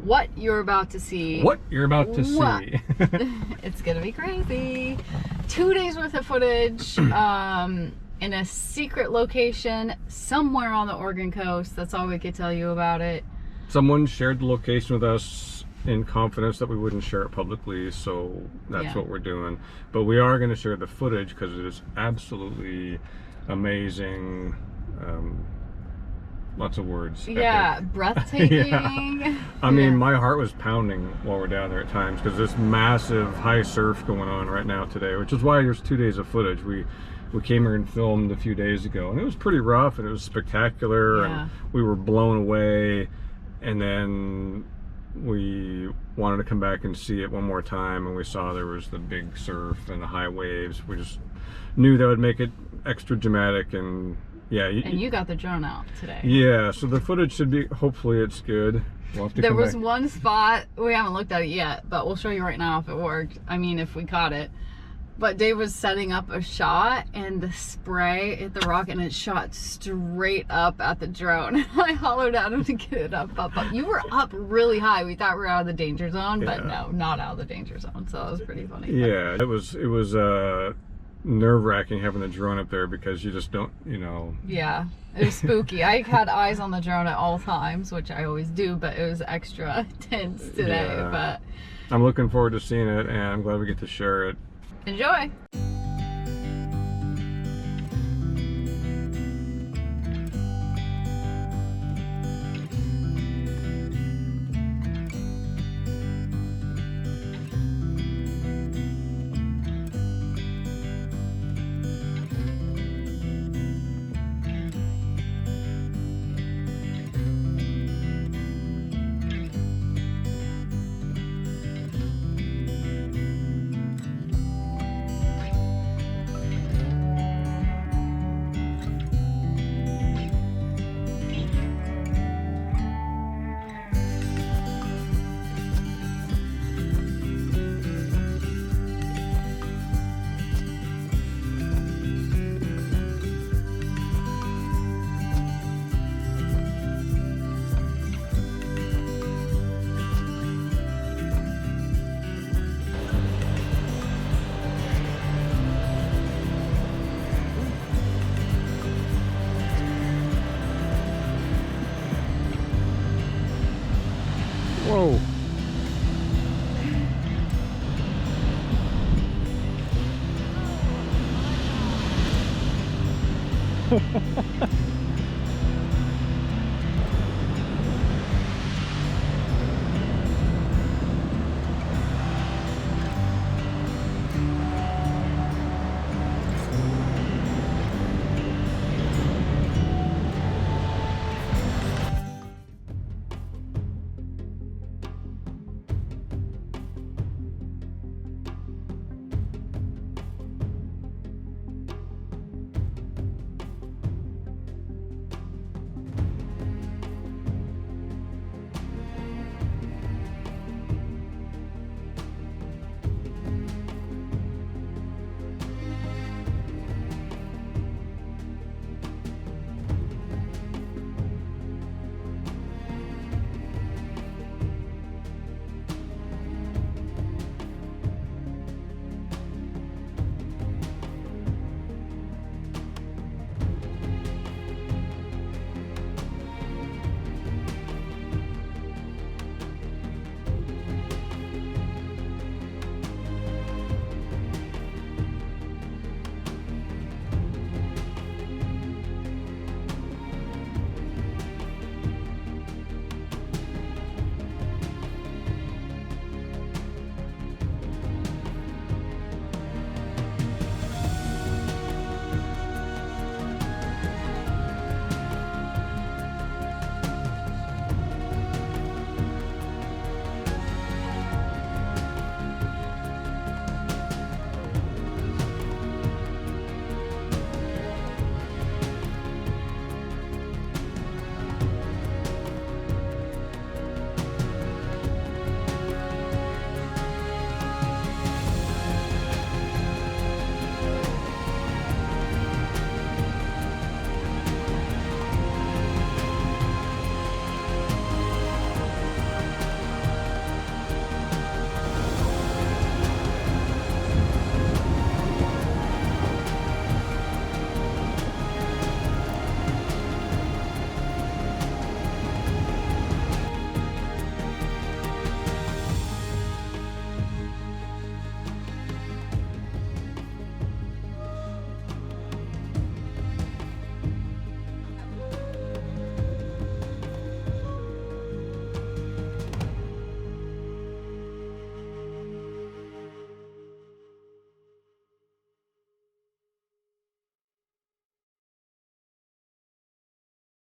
what you're about to see. What you're about to What? see. It's gonna be crazy. 2 days worth of footage in a secret location somewhere on the Oregon coast. That's all we could tell you about it. Someone shared the location with us in confidence that we wouldn't share it publicly, so that's what we're doing. But we are going to share the footage because it is absolutely amazing. Lots of words. Yeah, Epic. breathtaking. Yeah. I mean, my heart was pounding while we're down there at times because this massive high surf going on right now today, which is why there's 2 days of footage. We came here and filmed a few days ago, and it was pretty rough, and it was spectacular, and we were blown away. And then we wanted to come back and see it one more time, and we saw there was the big surf and the high waves. We just knew that would make it extra dramatic, and yeah. And you got the drone out today. Yeah, so the footage should be, hopefully it's good. We'll have to There come was back. one spot, we haven't looked at it yet, but we'll show you right now if it worked. I mean, if we caught it. But Dave was setting up a shot, and the spray hit the rock, and it shot straight up at the drone. I hollowed at him to get it up. You were up really high. We thought we were out of the danger zone, but no, not out of the danger zone. So that was pretty funny. Yeah, it was nerve-wracking having the drone up there because you just don't, you know. Yeah, it was spooky. I had eyes on the drone at all times, which I always do, but it was extra tense today. Yeah. But I'm looking forward to seeing it, and I'm glad we get to share it. enjoy. Whoa.